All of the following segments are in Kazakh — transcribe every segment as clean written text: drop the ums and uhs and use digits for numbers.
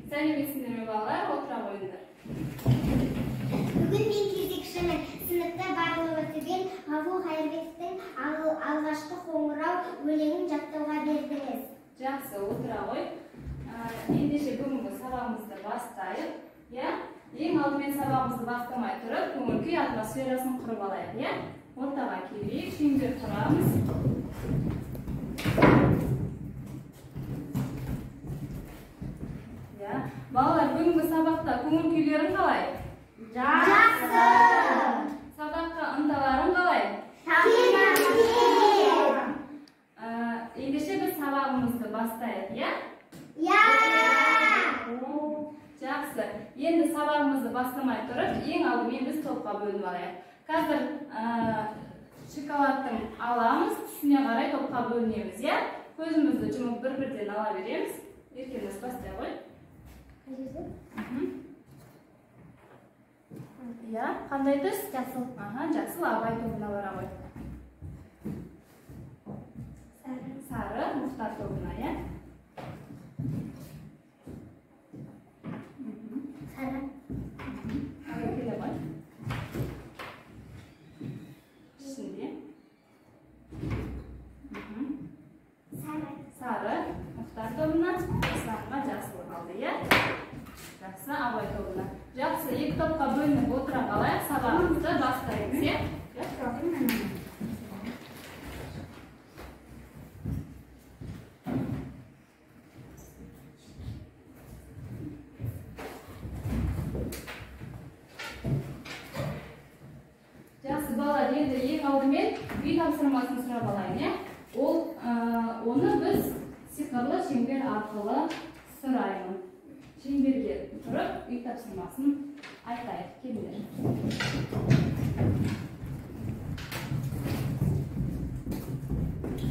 Сәлеметсіздер ме балалар? Отыра қойыңдар. Бүгін мен кезекшімін. Сыныпта барлығы түгел Ғафу Қайырбековтың алғашқы қоңырау өлеңін жаттауға бердіңіз. Жақсы, отыра қой. Ендеше бүгінгі сабағымызды бастайық. Ең алдымен сабағымызды бастамай тұрып, көңіл күй атмосферасын құрып алайық. Ортаға келейік, шеңбер құрамыз. Балалар, бүгінгі сабақта көңіл күйлерің қалай? Жақсы! Сабаққа ынталарың қалай? Жақсы! Ендеше біз сабағымызды бастайық, Иә! Жақсы. Енді сабағымызды бастамай тұрып, ең алдымен біз топқа бөлініп алайық. Қазір шоколадтың аламыз, түсіне қарай топқа бөлінеміз, көзімізді жұмып бір-бірден ала береміз. Еркеміз бастай ғой. Қандай түс? Жасыл. Жасыл, Абай тобына бара ғой. Сары, Мұхтар тобына, Сары. Абай келе ғой. Ішінде. Сары, Мұхтар тобына, Исламға жасыл қалды, Жақсы, Абай тобына. Жақсы, екі топқа бөлініп отыра қалайық, сабағымызды бастаймыз, Жақсы, балалар, енді ең алдымен үй тапсырмасын сұрап алайын, Оны біз сиқырлы шеңбер арқылы сұраймын. Шеңберге тұрып, үй тапсырмасын айтайық. Келіңдер.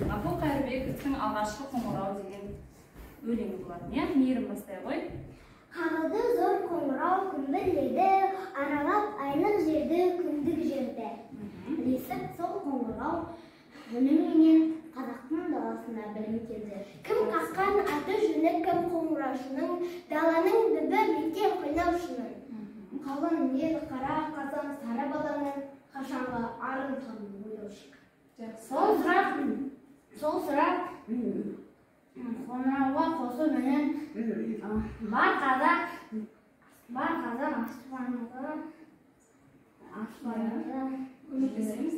Ғафу Қайырбековтың алғашқы қоңырау деген өлеңі болатын, мейірім бастай ғой. Қағылды зор қоңырау күмбірледі, аралап айлық жерді, күндік жерді. Ілесіп сол қоңырау үніменен қазақтың даласына білім келді. Кім қаққан аты жөні, кім қоңыраушының, даланың дүбі беткен қойнаушының. Қалың ел қара қазан сары баланың, қашанғы арын табын ойлаушық. Сол сұрақ қоңырауға қосу менен бар қазан Көмектесеміз.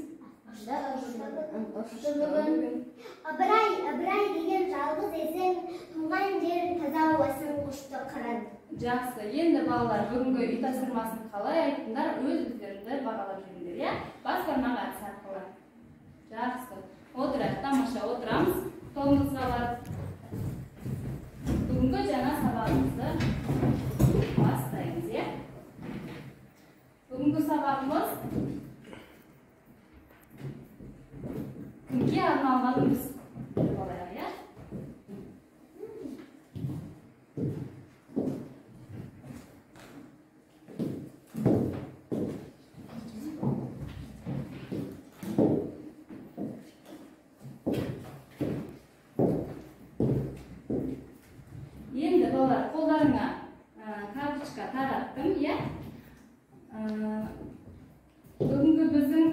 Ыбырай деген жалғыз есен, туған жер таза ауасын құшты қыран. Жақсы, енді балалар бүгінгі үй тапсырмасын қалай айттыңдар, өз өздеріңді бағалап жүріңдер, бас бармақ әдісі арқылы. Жақсы, отырайық, тамаша отырамыз, тобымызға барып бүгінгі жаңа сабағымызды бастаймыз, Бүгінгі сабағымыз кімге арналғанын біз біліп алайық, Енді балалар, қолдарыңа карточка тараттым, Бүгінгі біздің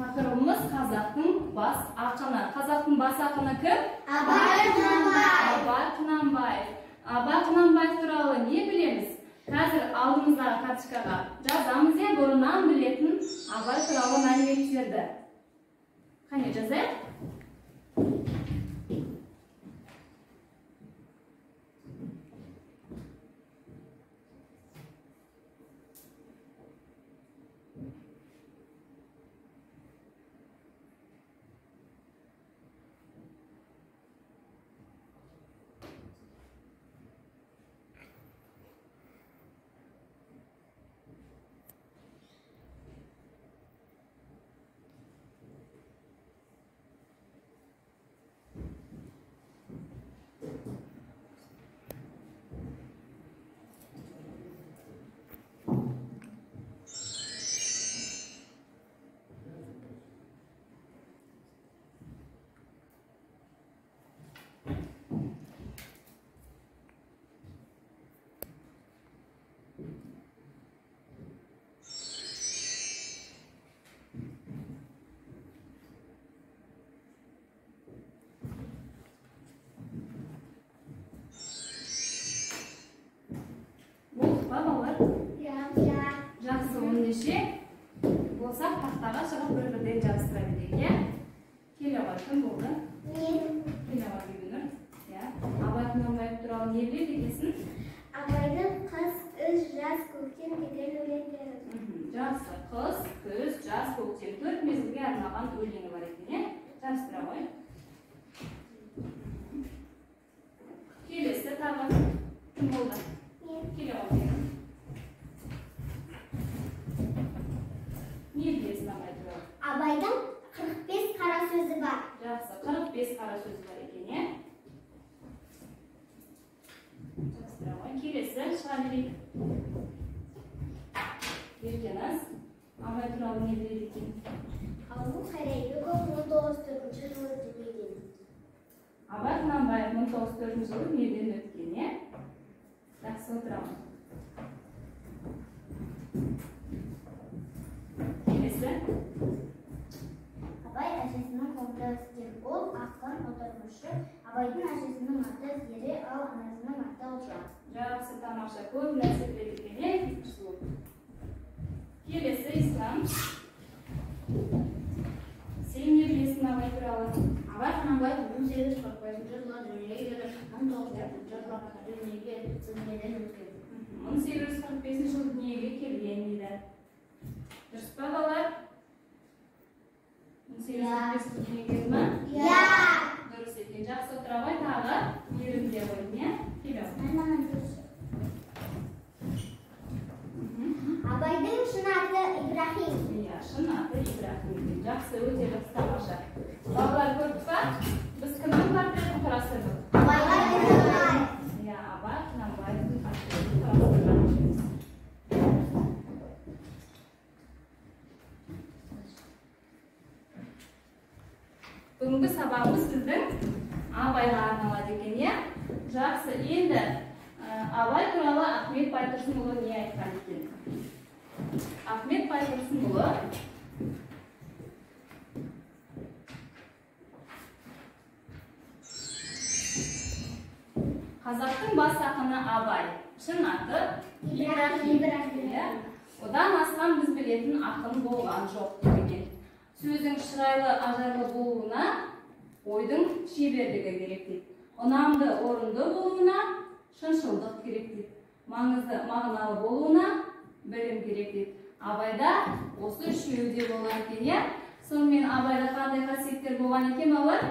тақырыбымыз қазақтың бас ақыны. Қазақтың бас ақыны кім? Абай Құнанбаев. Абай Құнанбаев. Абай Құнанбаев туралы не білеміз? Қазір алдымыздағы карточкаға жазамыз, бұрыннан білетін Абай туралы мәліметтерді. Қане жазайық? ендеше болсақ тақтаға шығып бір-бірден жабыстыра берейік, иә? Келе ғой, кім болды? Келе ғой, Бибінұр. Абай Құнанбаев туралы не біледі екенсің? Абайдың қыс, үш, жаз, көктем деген өлеңдері. Жақсы, қыс, күз, жаз, көктем 4 мезгілге арналған өлеңі бар екен, иә? Жабыстыра ғой. Келесі тағы кім болды? Келе ғой, Бибінұр. Не білесің Абай туралы? Абайдың 45 қара сөзі бар. Жақсы, 45 қара сөзі бар екен, иә? Жабыстыра ғой. Келесі шыға берейік. Еркеназ, Абай туралы не біледі екен? Халқу Қайрайбеков 1904 жылы дүниеден. Абай Құнанбаев 1904 жылы дүниеден өткен, иә? Жақсы, отырамын. Келесі. Абай әжесінің қолында өскен. Ол ақын, аудармашы. Абайдың әжесінің аты Зере, ал анасының аты Ұлжан. Жақсы, тамаша, көп нәрсе біледі екен, иә? Сұлу. Келесі Ислам. Сен не білесің Абай туралы? Абай Құнанбаев 1845 жылы дүниеге келіп, 1904 жылы дүниеге дүниеден өткен. 1845 жылы дүниеге келген дейді. Дұрыс па, балалар? 1845 жылы дүниеге келді ма? Иә. Дұрыс екен. Жақсы, отыра ғой, тағы ерінде қойдың, иә? Келе ғой. Абайдың шын аты Ибрахим. Иә, шын аты Ибрахим екен. Жақсы, өте жақсы, тамаша. Балалар көрдік па? Біз кімнің портретін құрастырдық? Абай Құнанбаев. Иә, Абай Құнанбаевтың портретін құрастырған екенбіз. Бүгінгі сабағымыз біздің Абайға арналады екен, иә? Жақсы, енді Абай туралы Ахмет Байтұрсынұлы не айтқан екен? Ахмет Байтұрсынұлы қазақтың бас ақыны Абай, шын аты Ибрахим. Одан асқан біз білетін ақын болған жоқ деген. Сөздің шырайлы, ажарлы болуына ойдың шеберлігі керек дейді. Ұнамды, орынды болуына шыншылдық керек дейді. Маңызды, мағыналы болуына білім керек дейді. Абайда осы үшеуі де болған екен, иә? Сонымен Абайда қандай қасиеттер болған екен, балалар?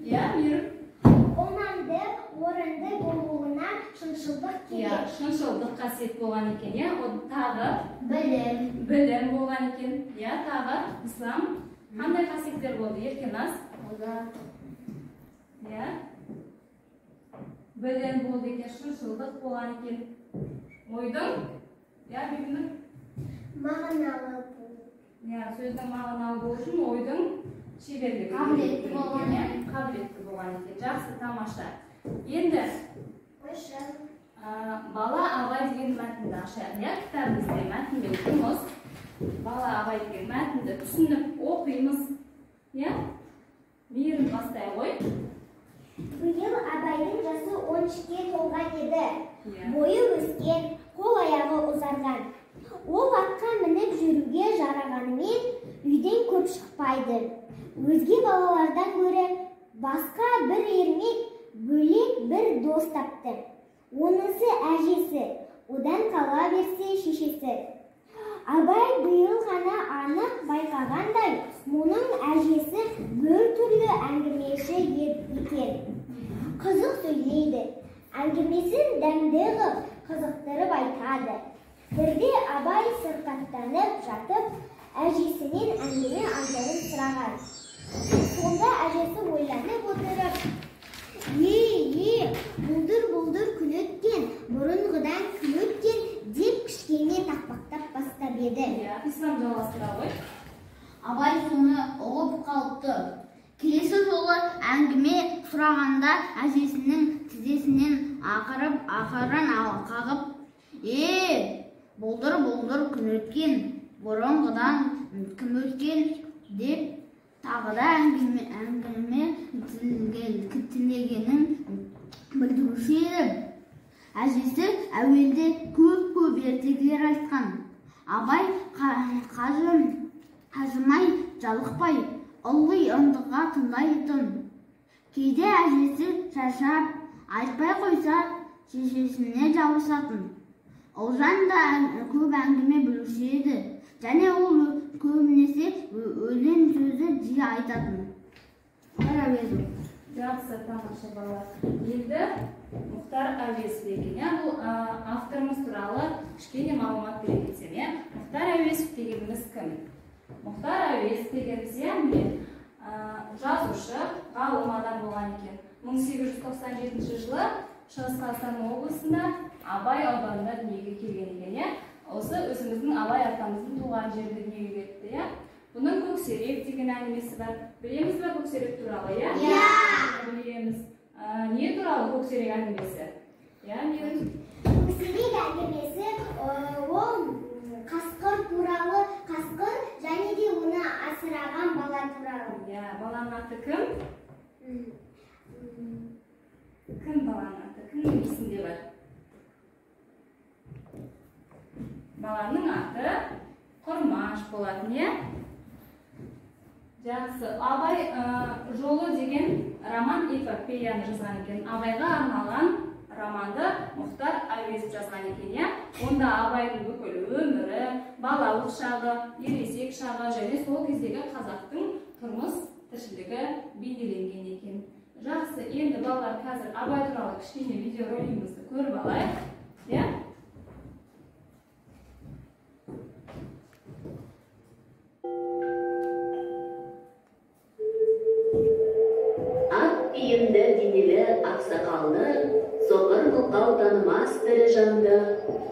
Иә, Мейір? Ұнамды, орынды болуына шыншылдық керек. Иә, шыншылдық қасиет болған екен, иә? Тағы Білім болған екен, иә? Тағы Ислам қандай қасиеттер болды? Еркеназ? Иә? Білім болды екен, шыншылдық болған екен. Ойдың? Иә, Бибінұр? мағыналы болу. Иә, сөздің мағыналы болу үшін ойдың шеберлігі. Қабілетті болған. Қабілетті болған екен. Жақсы, тамаша. Енді бала Абай деген мәтінді ашайық, иә? Кітабымызда мәтінді оқимыз. Бала Абай деген мәтінді түсініп оқимыз. Иә? Мейірім бастай ғой. Биыл Абайдың жасы 13-ке толған еді. Иә. Бойы өскен, қол аяғы ұзарған. Ол атқа мініп жүруге жарағанымен үйден көп шықпайды. Өзге балалардан гөрі басқа бір ермек, бөлек бір дос тапты. Онысы әжесі, одан қала берсе шешесі. Абай биыл ғана анық байқағандай, мұның әжесі бір түрлі әңгімеші екен. Қызық сөйлейді, әңгімесін дәмді ғып, қызықтырып айтады. Бірде Абай сырқаттанып жатып, әжесінен әңгіме айтарын сұраған. Сонда әжесі ойланып отырып, бұлдыр күн өткен, бұрынғыдан күн өткен деп кішкене тақпақтап бастап еді. Ислам жалғастыра ғой. Абай соны ұғып қалыпты. Келесі жолы әңгіме сұрағанда әжесінің тізесінен ақырын қағып, бұлдыр күн өткен, бұрынғыдан күн өткен деп тағы да әңгіме тілегенін білдіруші еді. Әжесі әуелде көп ертегілер айтқан. Абай қажымай, жалықпай, ылғи ынтыға тыңдайтын. Кейде әжесі шаршап, айтпай қойса, шешесіне жабысатын. Олжан да көп әңгіме білуші еді, және ол көбінесе өлең сөзі жиі айтатын. Мұхтар Әуезов. Жақсы, тамаша балалар. Енді Мұхтар Әуезов екен. Бұл авторымыз туралы кішкене мағлұмат бере кетсем. Мұхтар Әуезов дегеніміз кім? Мұхтар Әуезов дегеніміз жазушы, ғалым адам болған екен. 1897 жылы Шығыс Қазақстан облысында Абай ауданында дүниеге келген екен. Осы өзіміздің Абай атамыздың туған жерінде дүниеге келді. Бұның Көксерек деген әңгімесі бар. Білеміз бе Көксерек туралы? Иә. Білеміз. Не туралы Көксерек әңгімесі? Көксерек әңгімесі ол қасқыр туралы, қасқыр және де оны асыраған бала туралы. Баланың аты кім? Кім баланың аты? Кімнің есінде бар? Баланың аты Құрмаш болатын, Жақсы. Абай жолы деген роман эпопеяны жазған екен. Абайға арналған романды Мұхтар Әуезов жазған екен. Онда Абайдың бүкіл өмірі, балалық шағы, ересек шағы және сол кездегі қазақтың тұрмыс тіршілігі бейнеленген екен. Жақсы, енді балалар қазір Абай туралы кішкене видеоролигімізді көріп алайық. Киімді денелі ақсақалды, соқыр қылқау танымас тірі жанды,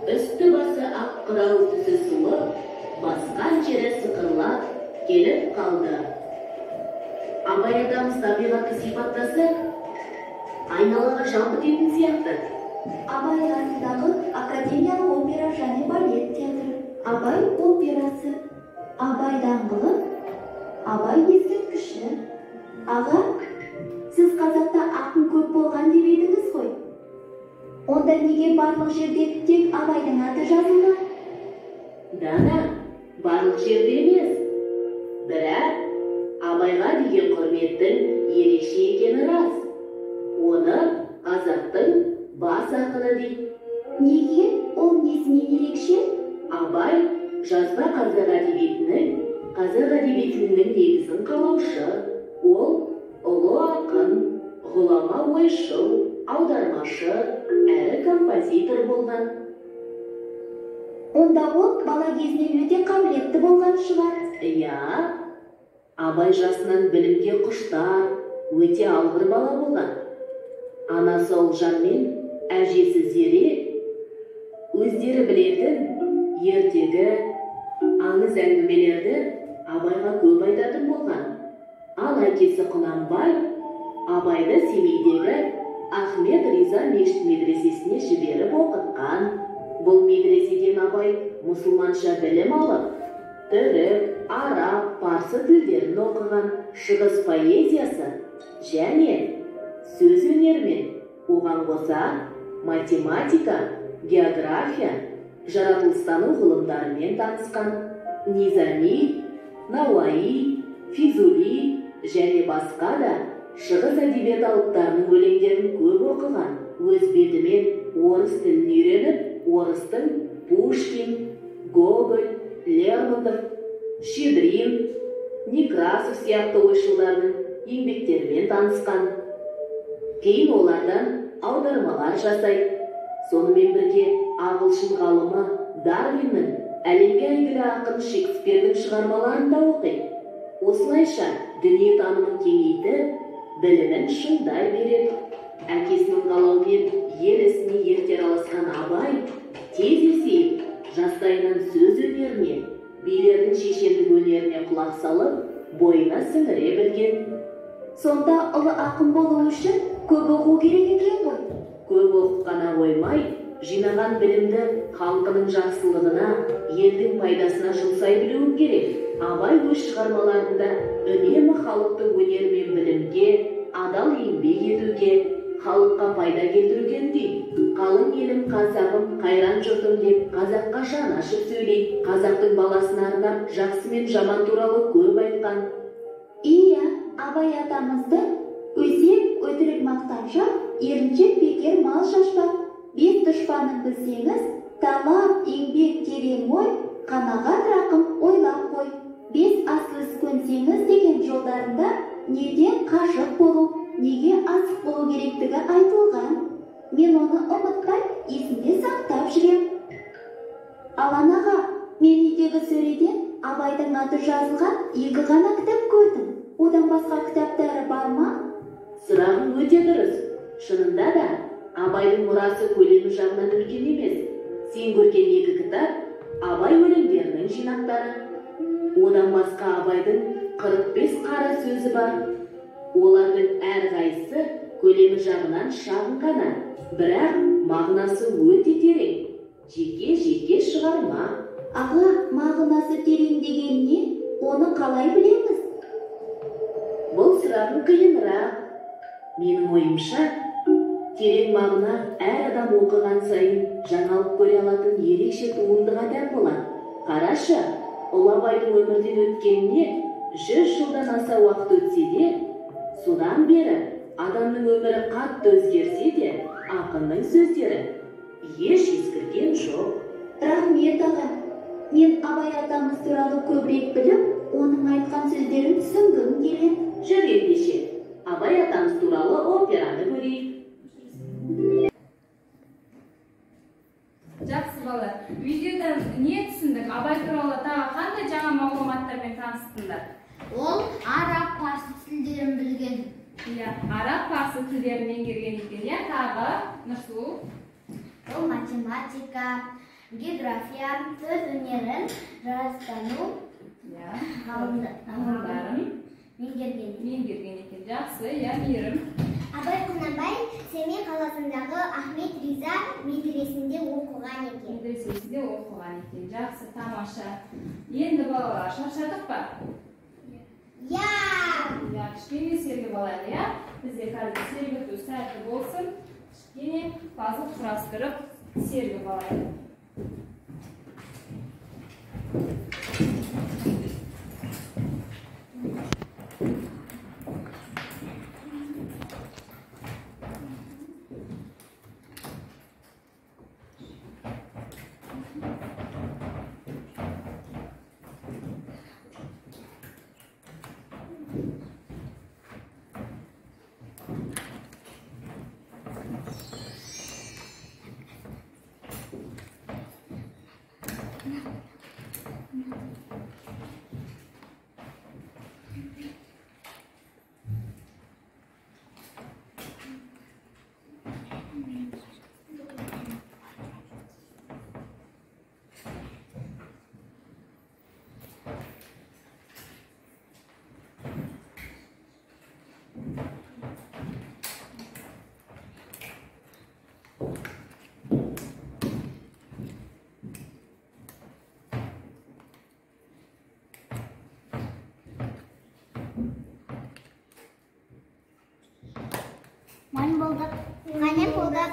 үсті басы ақ қырау түсі суы, басқан жері сықырлап келіп қалды. Абай атамыз табиғатты сипаттасы айналаға жалпы кететін сияқты. Абай атындағы академиялық опера және балет театры, Абай операсы, Абай даңғылы, Абай ескерткіші. Аға, сіз қазақта ақын көп болған деп едіңіз ғой. Онда неге барлық жерде тек Абайдың аты жазылған? Дана, барлық жерде емес. Бірақ Абайға деген құрметтің ерекше екені рас. Оны қазақтың бас ақыны дейді. Неге? Ол несімен ерекше? Абай жазба қазақ әдебиетінің негізін қалаушы. Ол ұлы ақын, ғұлама ойшыл, аудармашы, әрі композитор болған. Онда ол бала кезінен өте қабілетті болған шығар. Абай жасынан білімге құштар, өте алғыр бала болған. Анасы Олжан мен әжесі Зере өздері білетін ертегі, аңыз әңгімелерді Абайға көп айтатын болған. Ал әкесі Құнанбай Абайды Семейдегі Ахмет Риза мешіт медресесіне жіберіп оқытқан. Бұл медреседен Абай мұсылманша білім алып, түрік, араб, парсы тілдерін оқыған, шығыс поэзиясы және сөз өнерімен, оған қоса математика, география, жаратылыстану ғылымдарымен танысқан. Низами, Науаи, Физули және басқа да шығыс әдебиет алыптарының өлеңдерін көп оқыған. Өз бетімен орыс тілін үйреніп, орыстың Пушкин, Гоголь, Лермонтов, Щедрин, Некрасов сияқты ойшылдарының еңбектерімен танысқан. Кейін олардан аудармалар жасайды. Сонымен бірге ағылшын ғалымы Дарвиннің, әлемге әйгілі ақын Шекспирдің шығармаларын да оқиды. Осылайша дүниетанымын кеңейтіп, білімін шыңдай береді. Әкесінің қалауымен ел ісіне ерте араласқан Абай тез есейіп, жастайынан сөз өнеріне, билердің шешендік өнеріне құлақ салып, бойына сіңіре білген. Сонда ұлы ақын болу үшін көп оқу керек екен ғой. Көп оқып қана қоймай, жинаған білімді халқының жақсылығына, елдің пайдасына жұмсай білуі керек. Абай өз шығармаларында үнемі халықтың өнері мен білімге, адал еңбек етуге, халыққа пайда келтіруге үндейді. Қалың елім қазағым, қайран жұртым деп қазаққа жан ашып сөйлейді. Қазақтың баласын арнап, жақсы мен жаман туралы көп айтқан. Iya, Абай атамызды өсек өтірік мақтаншақ, еріншек бекер мал шашпақ. Бес дұшпаның білсеңіз, талап, еңбек, терең ой, қанағат рақым ойлап қой. Бес асыл көнсеңіз деген жолдарында неден қашық болу, неге асық болу керектігі айтылған. Мен оны ұмытпай, есімде сақтап жүрем. Алан аға, мен үйдегі сөреден Абайдың аты жазылған 2 ғана кітап көрдім. Одан басқа кітаптары бар ма? Сұрағың өте дұрыс. Шынында да, Абайдың мұрасы көлемі жағынан үлкен емес. Сен көрген 2 кітап Абай өлеңдерінің жинақтары. Одан басқа Абайдың 45 қара сөзі бар. Олардың әрқайсысы көлемі жағынан шағын ғана, бірақ мағынасы өте терең. Жеке шығарма. Аға, мағынасы терең деген не? Оны қалай білеміз? Бұл сұрағың қиынырақ. Менің ойымша, терең мағына әр адам оқыған сайын жаңалық көре алатын ерекше туындыға тән болады. Қарашы, Ұлы Абайдың өмірден өткеніне 100 жылдан аса уақыт өтсе де, содан бері адамның өмірі қатты өзгерсе де, ақынның сөздері еш ескірген жоқ. Рахмет аға. Мен Абай атамыз туралы көбірек біліп, оның айтқан сөздерін түсінгім келеді. Жүр ендеше, Абай атамыз туралы операны көрейік. Жақсы балалар, видеодан не түсіндік? Абай туралы тағы қандай жаңа мағлұматтармен таныстыңдар? Ол араб, парсы тілдерін білген. Иә, араб, парсы тілдерін меңгерген екен. Иә, тағы Нұрсұлу? Ол математика, география, сөз өнерін, жаратылыстану ғылымдарын меңгерген екен. Жақсы, иә, Мейірім. Абай Құнанбай Семей қаласындағы Ахмет Риза медресесінде оқыған екен. Медресесінде оқыған екен. Жақсы, тамаша. Енді балалар, шаршадық па? Я! Ja, кішкене сергі балалар, иә? Бізде қазір сергіту сәті болсын. Кішкене пазыл құрастырып сергі балалар. Annem bulduk.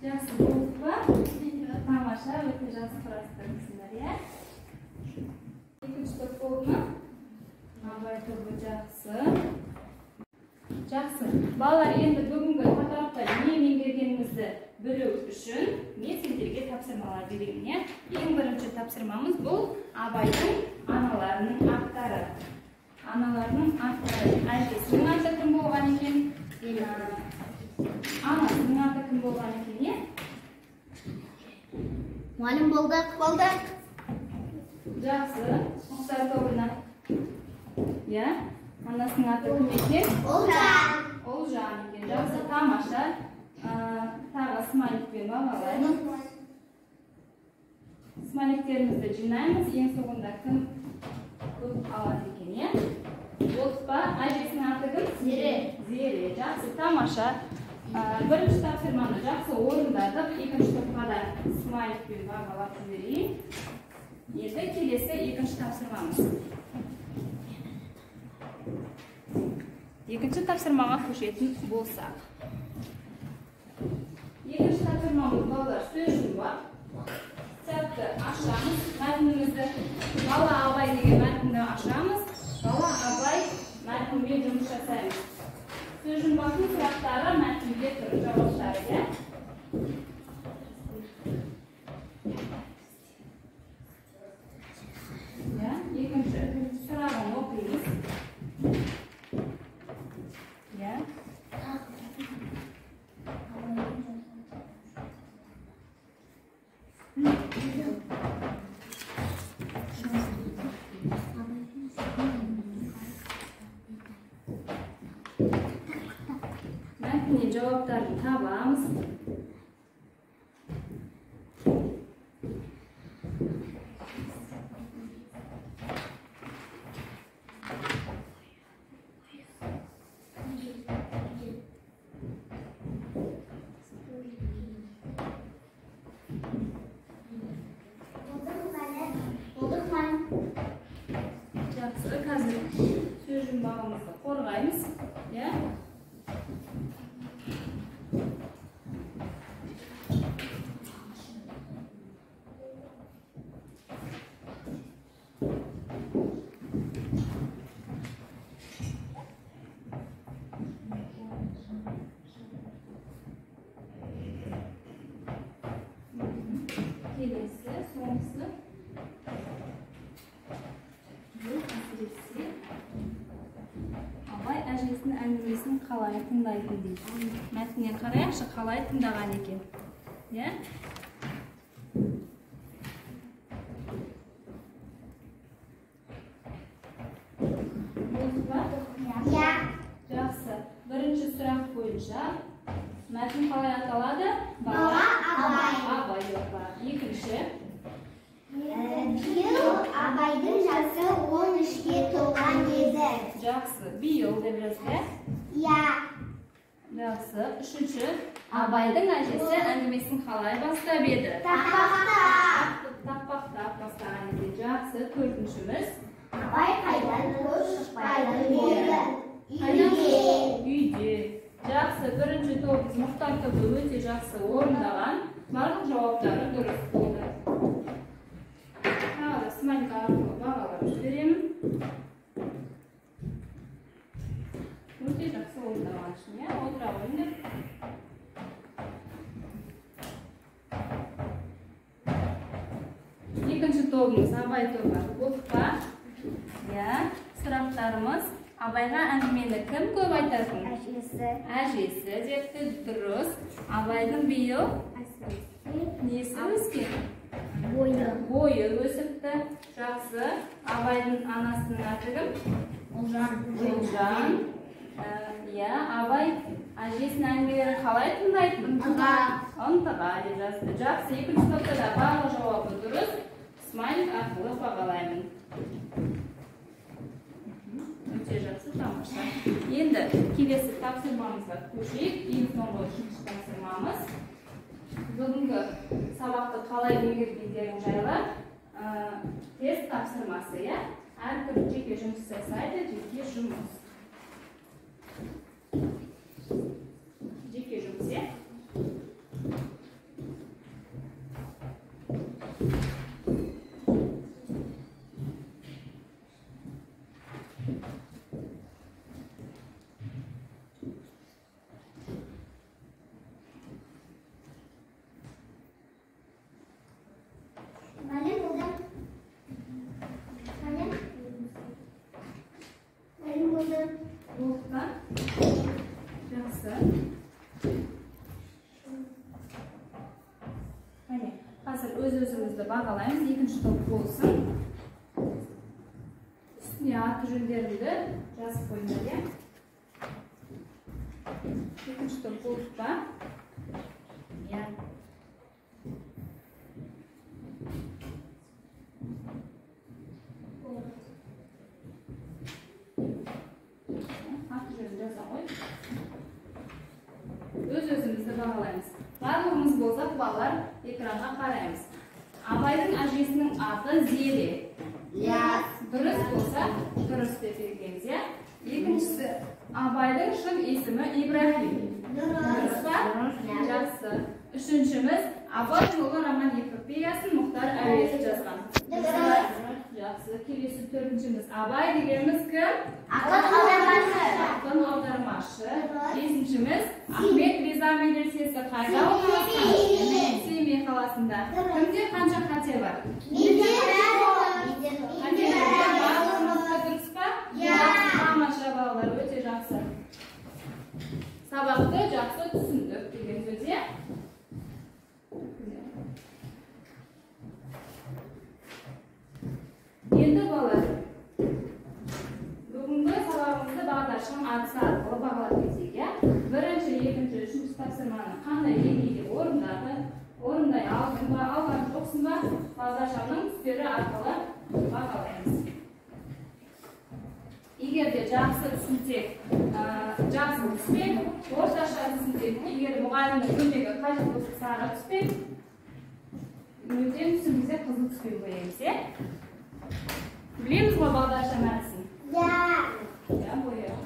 Жақсы болды ба? Тамаша, өте жақсы құрастырдыңыздар, иә? Екінші топ болды ма? Абай тобы жақсы. Жақсы. Балалар, енді бүгінгі тақырыпта не меңгергенімізді білу үшін мен сендерге тапсырмалар берейін, иә? Ең бірінші тапсырмамыз бұл Абайдың аналарының аттары. Аналарының аттары. Әжесінің аты кім болған екен? Анасының аты кім болған екен, е? Мұғалім болдық. Жақсы. Мұхтар тобына. Иә? Анасының аты кім екен? Олжан екен. Жақсы, тамаша. Тағы смайликпен бағалаймыз. Смайликтерімізді жинаймыз. Ең соңында кім көп алады екен, е? Болды ба? Әжесінің аты кім? Зере. Жақсы, тамаша. Бірінші тапсырманы жақсы орындадық. Екінші топқа да смайликпен бағалап жіберейін. Енді келесі екінші тапсырмамыз. Екінші тапсырмаға көшетін болсақ. Екінші тапсырмамыз балалар сөз жұмбақ. Кітапты ашамыз, мәтінімізді бала Абай деген мәтінді ашамыз. Бала Абай мәтінмен жұмыс жасаймыз. Сөз жұмбақтың сұрақтары мәтінде тұр, жауаптары, иә? Екінші сұрағын оқимыз. Мәтіннен жауаптарын табамыз. Жақсы, қазір сөз жұмбағымызды қорғаймыз. Келесі, соңғысы. Абай әжесінің әңгімесін қалай тыңдайтын дейді. Мәтіннен қарайықшы, қалай тыңдаған екен. Болды ба? Жақсы. Бірінші сұрақ бойынша мәтін қалай аталады? Бала Абай. Абай бар. Екінші. Биыл Абайдың жасы 13-ке толған еді. Жақсы. Биыл деп жазды. Жақсы. Үшінші. Абайдың әжесі әңгімесін қалай бастап еді? Тақпақтап бастаған еді. Жақсы. Төртіншіміз. Абай қайдан көп шықпайды еді? Үйде. Жақсы. Бірінші тобымыз Мұхтар тобы өте жақсы орындаған. Барлық жауаптары дұрыс болды. Тағы смайлик арқылы бағалап жіберемін. Өте жақсы орындаған үшін, отыра қойыңдар. Екінші тобымыз Абай тобы. Болды па? Сұрақтарымыз: Абайға әңгімені кім көп айтатын? Әжесі депті, дұрыс. Абайдың биыл несі өскен? Бойы өсіпті. Жақсы. Абайдың анасының аты кім? Ұлжан. Абай әжесінің әңгімелерін қалай тыңдайтын? Ынтыға деп жазды. Жақсы. Екінші топта да барлық жауабы дұрыс. Смайлик арқылы бағалаймын. Өте жақсы, тамаша. Енді келесі тапсырмамызға көшейік. Ең соңғы үшінші тапсырмамыз. Бүгінгі сабақты қалай меңгергендерің жайлы тест тапсырмасы. Әркім жеке жұмыс жасайды, жеке жұмыс. Жеке жұмыс, Жақсы. Қазір өз-өзімізді бағалаймыз. Екінші топ болсын. Үстіне аты жөндерімді жазып қойыңдар. Екінші топ болды па? Өз-өзімізді бағалаймыз. Барлығымыз болсақ, балалар экранға қараймыз. Абайдың әжесінің аты Зере. Дұрыс болса, дұрыс деп бергенбіз. Екіншісі Абайдың шын есімі Ибрахим. Дұрыс па? Жақсы. Үшіншіміз Абай жолы роман-эпопеясын Мұхтар Әуезов жазған. Жақсы. Келесі төртіншіміз Абай дегеніміз кім? Ақын аудармашы. Бесіншіміз Ахмет Риза медресесі қайда орналасқан? Семей қаласында. Кімде қанша қате бар? Дұрыс па? Тамаша балалар, өте жақсы. Сабақты жақсы түсіндік деген сөз, иә? Енді балалар, бүгінгі сабағымызды бағдаршам әдісі арқылы бағалап кетейік, иә? Бірінші, екінші, үшінші тапсырманы қандай деңгейде орындай алдың ба, алған жоқсың ба, бағдаршамның түстері арқылы бағалаймыз. Егер де жақсы түсінсек, жақсы түспек, орташа түсінсек, егер мұғалімнің көмегі қажет болса сары түспек, мүлдем түсімізде қызыл түспен боямыз, иә? Білеміз ғой бағдаршам әдісін? Иә, бояу.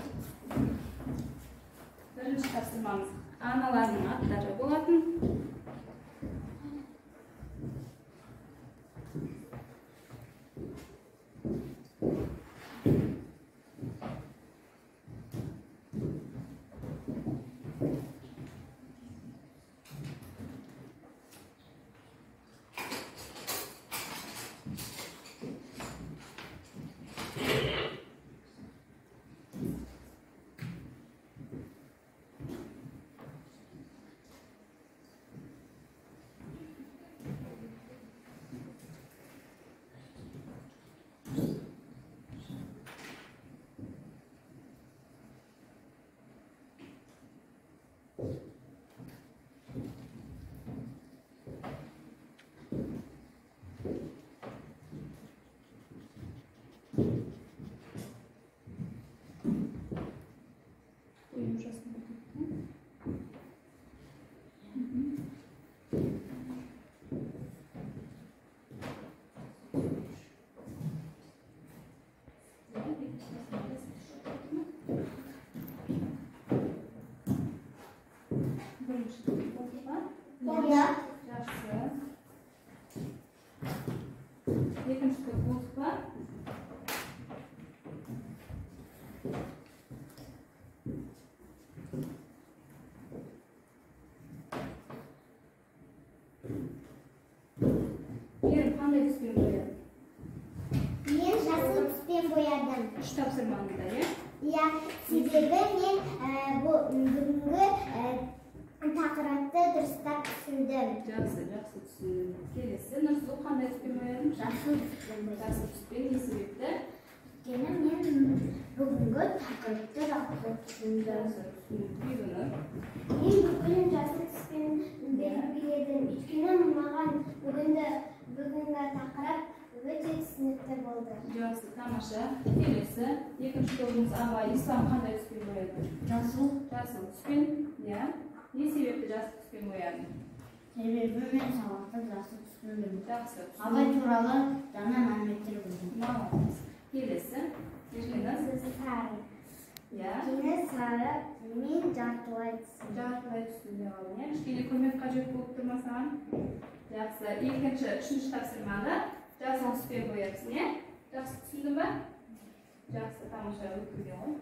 Бірінші тапсырмамыз аналарының аттары болатын. Екінші болды ба? Ерім қандай түспен боядың? Мен жасыл түспен боядым. Үш тапсырмаңызда, иә? Иә, себебі мен бүгінгі тақырыпты дұрыстап түсіндім. Жақсы түсіндім. Келесі, Нұрсұлу қандай түспен боядың? Жасыл түспен боядым. Жасыл түспен, не себепті? Өйткені мен бүгінгі тақырыпты жақсы түсіндім. Үйгініп. Мен бүгін жасыл түспен белгіледім. Өйткені маған бүгінгі тақырып өте түсінікті болды. Жақсы, тамаша. Келесі, екінші тобымыз Абай Ислам қандай түспен бояды? Жасыл. Жасыл түспен, иә. Не себепті жасыл түспен боядың? Себебі мен сабақта жасыл түспен білдім. Жақсы. Абай туралы жаңа мәліметтер білдім. Молодец. Келесі, Ержена сіз. Сары. Иә. Өйткені сары мен жартылай түстім. Жартылай түсінде қалдың, иә? Кішкене көмек қажет болып тұрма саған? Жақсы. Екінші, үшінші тапсырмада жасыл түспен бояпсың, иә? Жақсы түсіндің ба? Жақсы, тамаша өткізген ғой.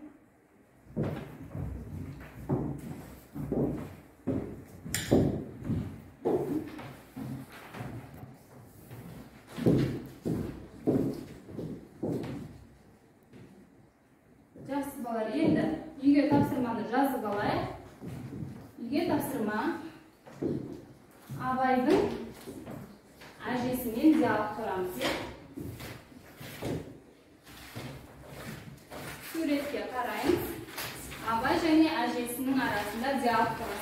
Жақсы балалар, енді үйге тапсырманы жазып алайық. Үйге тапсырма Абайдың әжесімен диалог құрамыз, иә? Суретке қараймыз. Абай және әжесінің арасында диалог құрасыз.